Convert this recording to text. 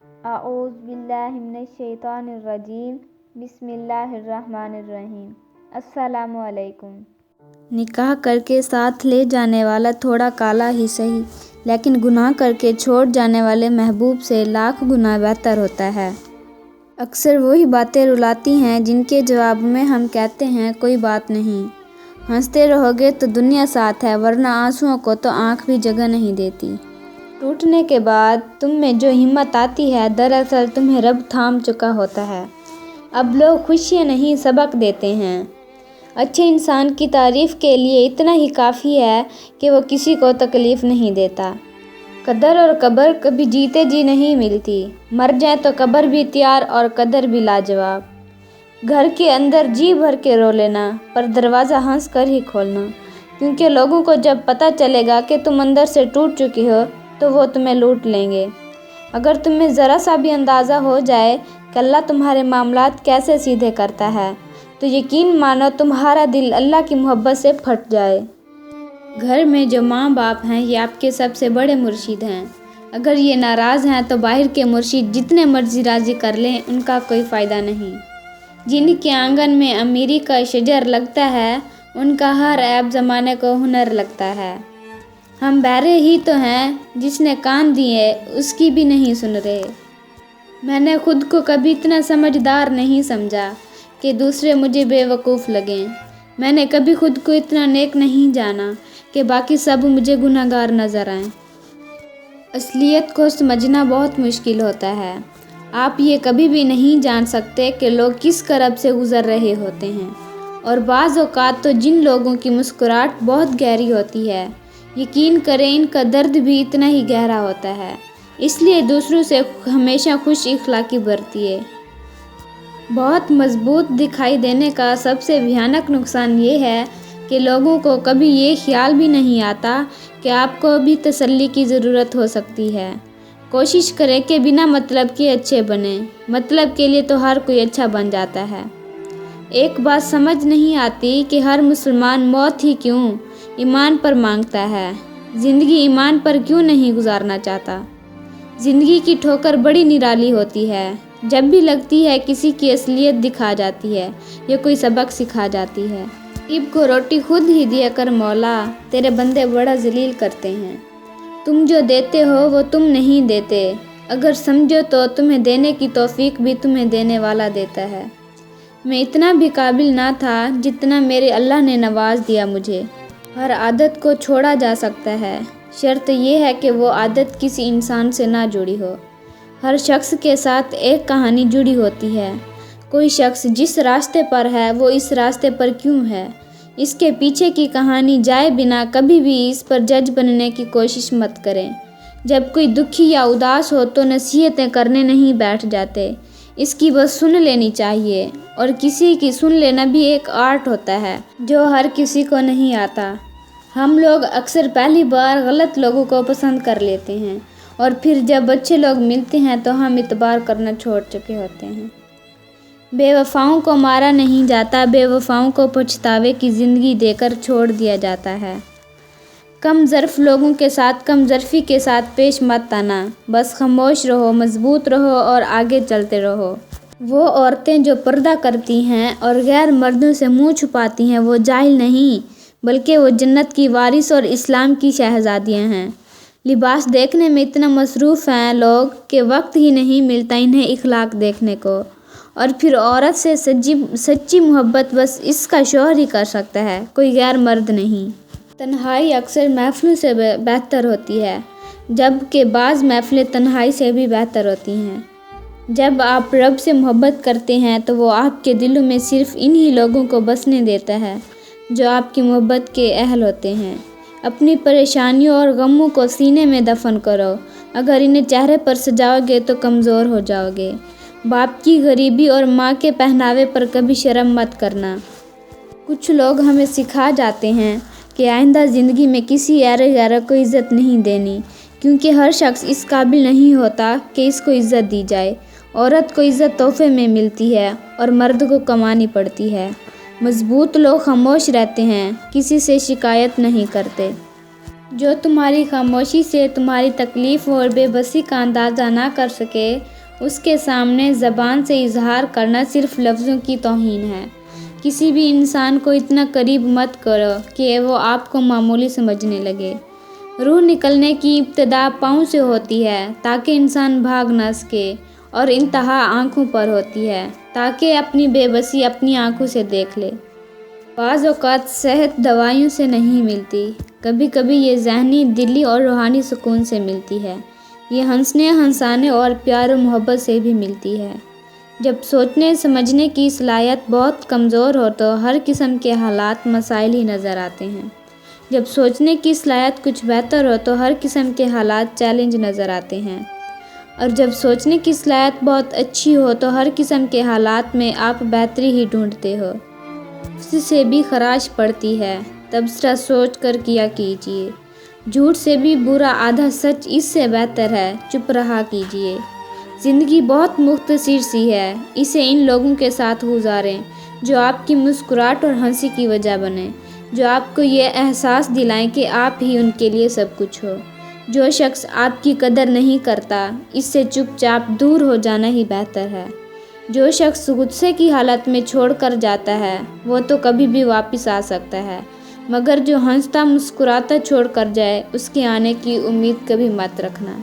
اعوذ باللہ من الشیطان الرجیم بسم اللہ الرحمن الرحیم۔ السلام علیکم۔ نکاح کر کے ساتھ لے جانے والا تھوڑا کالا ہی سہی، لیکن گناہ کر کے چھوڑ جانے والے محبوب سے لاکھ گنا بہتر ہوتا ہے۔ اکثر وہی باتیں رلاتی ہیں جن کے جواب میں ہم کہتے ہیں کوئی بات نہیں، ہنستے رہو گے تو دنیا ساتھ ہے، ورنہ آنسوؤں کو تو آنکھ بھی جگہ نہیں دیتی۔ ٹوٹنے کے بعد تم میں جو ہمت آتی ہے، دراصل تمہیں رب تھام چکا ہوتا ہے۔ اب لوگ خوشیاں نہیں سبق دیتے ہیں۔ اچھے انسان کی تعریف کے لیے اتنا ہی کافی ہے کہ وہ کسی کو تکلیف نہیں دیتا۔ قدر اور قبر کبھی جیتے جی نہیں ملتی، مر جائیں تو قبر بھی تیار اور قدر بھی لاجواب۔ گھر کے اندر جی بھر کے رو لینا، پر دروازہ ہنس کر ہی کھولنا، کیونکہ لوگوں کو جب پتہ چلے گا کہ تم اندر سے ٹوٹ چکی ہو تو وہ تمہیں لوٹ لیں گے۔ اگر تمہیں ذرا سا بھی اندازہ ہو جائے کہ اللہ تمہارے معاملات کیسے سیدھے کرتا ہے تو یقین مانو تمہارا دل اللہ کی محبت سے پھٹ جائے۔ گھر میں جو ماں باپ ہیں یہ آپ کے سب سے بڑے مرشد ہیں۔ اگر یہ ناراض ہیں تو باہر کے مرشد جتنے مرضی راضی کر لیں ان کا کوئی فائدہ نہیں۔ جن کے آنگن میں امیری کا شجر لگتا ہے ان کا ہر عیب زمانے کو ہنر لگتا ہے۔ ہم بہرے ہی تو ہیں، جس نے کان دیے اس کی بھی نہیں سن رہے۔ میں نے خود کو کبھی اتنا سمجھدار نہیں سمجھا کہ دوسرے مجھے بے وقوف لگیں۔ میں نے کبھی خود کو اتنا نیک نہیں جانا کہ باقی سب مجھے گنہگار نظر آئیں۔ اصلیت کو سمجھنا بہت مشکل ہوتا ہے۔ آپ یہ کبھی بھی نہیں جان سکتے کہ لوگ کس کرب سے گزر رہے ہوتے ہیں، اور بعض اوقات تو جن لوگوں کی مسکراہٹ بہت گہری ہوتی ہے، یقین کریں ان کا درد بھی اتنا ہی گہرا ہوتا ہے۔ اس لیے دوسروں سے ہمیشہ خوش اخلاقی برتیے۔ بہت مضبوط دکھائی دینے کا سب سے بھیانک نقصان یہ ہے کہ لوگوں کو کبھی یہ خیال بھی نہیں آتا کہ آپ کو بھی تسلی کی ضرورت ہو سکتی ہے۔ کوشش کریں کہ بنا مطلب کے اچھے بنیں، مطلب کے لیے تو ہر کوئی اچھا بن جاتا ہے۔ ایک بات سمجھ نہیں آتی کہ ہر مسلمان موت ہی کیوں ایمان پر مانگتا ہے، زندگی ایمان پر کیوں نہیں گزارنا چاہتا۔ زندگی کی ٹھوکر بڑی نرالی ہوتی ہے، جب بھی لگتی ہے کسی کی اصلیت دکھا جاتی ہے یا کوئی سبق سکھا جاتی ہے۔ غریب کو روٹی خود ہی دیا کر مولا، تیرے بندے بڑا ذلیل کرتے ہیں۔ تم جو دیتے ہو وہ تم نہیں دیتے، اگر سمجھو تو تمہیں دینے کی توفیق بھی تمہیں دینے والا دیتا ہے۔ میں اتنا بھی قابل نہ تھا جتنا میرے اللہ نے نواز دیا مجھے۔ ہر عادت کو چھوڑا جا سکتا ہے، شرط یہ ہے کہ وہ عادت کسی انسان سے نہ جڑی ہو۔ ہر شخص کے ساتھ ایک کہانی جڑی ہوتی ہے۔ کوئی شخص جس راستے پر ہے وہ اس راستے پر کیوں ہے، اس کے پیچھے کی کہانی جائے بنا کبھی بھی اس پر جج بننے کی کوشش مت کریں۔ جب کوئی دکھی یا اداس ہو تو نصیحتیں کرنے نہیں بیٹھ جاتے، اس کی بس سن لینی چاہیے، اور کسی کی سن لینا بھی ایک آرٹ ہوتا ہے جو ہر کسی کو نہیں آتا۔ ہم لوگ اکثر پہلی بار غلط لوگوں کو پسند کر لیتے ہیں، اور پھر جب اچھے لوگ ملتے ہیں تو ہم اعتبار کرنا چھوڑ چکے ہوتے ہیں۔ بے وفاؤں کو مارا نہیں جاتا، بے وفاؤں کو پچھتاوے کی زندگی دے کر چھوڑ دیا جاتا ہے۔ کم ظرف لوگوں کے ساتھ کم ظرفی کے ساتھ پیش مت آنا، بس خاموش رہو، مضبوط رہو اور آگے چلتے رہو۔ وہ عورتیں جو پردہ کرتی ہیں اور غیر مردوں سے منہ چھپاتی ہیں وہ جاہل نہیں، بلکہ وہ جنت کی وارث اور اسلام کی شہزادیاں ہیں۔ لباس دیکھنے میں اتنا مصروف ہیں لوگ کہ وقت ہی نہیں ملتا انہیں اخلاق دیکھنے کو، اور پھر عورت سے سچی محبت بس اس کا شوہر ہی کر سکتا ہے، کوئی غیر مرد نہیں۔ تنہائی اکثر محفلوں سے بہتر ہوتی ہے، جبکہ بعض محفلیں تنہائی سے بھی بہتر ہوتی ہیں۔ جب آپ رب سے محبت کرتے ہیں تو وہ آپ کے دلوں میں صرف انہی لوگوں کو بسنے دیتا ہے جو آپ کی محبت کے اہل ہوتے ہیں۔ اپنی پریشانیوں اور غموں کو سینے میں دفن کرو، اگر انہیں چہرے پر سجاؤ گے تو کمزور ہو جاؤ گے۔ باپ کی غریبی اور ماں کے پہناوے پر کبھی شرم مت کرنا۔ کچھ لوگ ہمیں سکھا جاتے ہیں کہ آئندہ زندگی میں کسی ایرے غیرہ کو عزت نہیں دینی، کیونکہ ہر شخص اس قابل نہیں ہوتا کہ اس کو عزت دی جائے۔ عورت کو عزت تحفے میں ملتی ہے اور مرد کو کمانی پڑتی ہے۔ مضبوط لوگ خاموش رہتے ہیں، کسی سے شکایت نہیں کرتے۔ جو تمہاری خاموشی سے تمہاری تکلیف اور بے بسی کا اندازہ نہ کر سکے، اس کے سامنے زبان سے اظہار کرنا صرف لفظوں کی توہین ہے۔ کسی بھی انسان کو اتنا قریب مت کرو کہ وہ آپ کو معمولی سمجھنے لگے۔ روح نکلنے کی ابتدا پاؤں سے ہوتی ہے تاکہ انسان بھاگ نہ سکے، اور انتہا آنکھوں پر ہوتی ہے تاکہ اپنی بے بسی اپنی آنکھوں سے دیکھ لے۔ بعض اوقات صحت دوائیوں سے نہیں ملتی، کبھی کبھی یہ ذہنی، دلی اور روحانی سکون سے ملتی ہے۔ یہ ہنسنے، ہنسانے اور پیار و محبت سے بھی ملتی ہے۔ جب سوچنے سمجھنے کی صلاحیت بہت کمزور ہو تو ہر قسم کے حالات مسائل ہی نظر آتے ہیں۔ جب سوچنے کی صلاحیت کچھ بہتر ہو تو ہر قسم کے حالات چیلنج نظر آتے ہیں، اور جب سوچنے کی صلاحیت بہت اچھی ہو تو ہر قسم کے حالات میں آپ بہتری ہی ڈھونڈتے ہو۔ نفس سے بھی خراش پڑتی ہے، تبصرہ سوچ کر کیا کیجیے۔ جھوٹ سے بھی برا آدھا سچ، اس سے بہتر ہے چپ رہا کیجیے۔ زندگی بہت مختصر سی ہے، اسے ان لوگوں کے ساتھ گزاریں جو آپ کی مسکراہٹ اور ہنسی کی وجہ بنیں، جو آپ کو یہ احساس دلائیں کہ آپ ہی ان کے لیے سب کچھ ہو۔ جو شخص آپ کی قدر نہیں کرتا، اس سے چپ چاپ دور ہو جانا ہی بہتر ہے۔ جو شخص غصے کی حالت میں چھوڑ کر جاتا ہے، وہ تو کبھی بھی واپس آ سکتا ہے، مگر جو ہنستا مسکراتا چھوڑ کر جائے، اس کے آنے کی امید کبھی مت رکھنا۔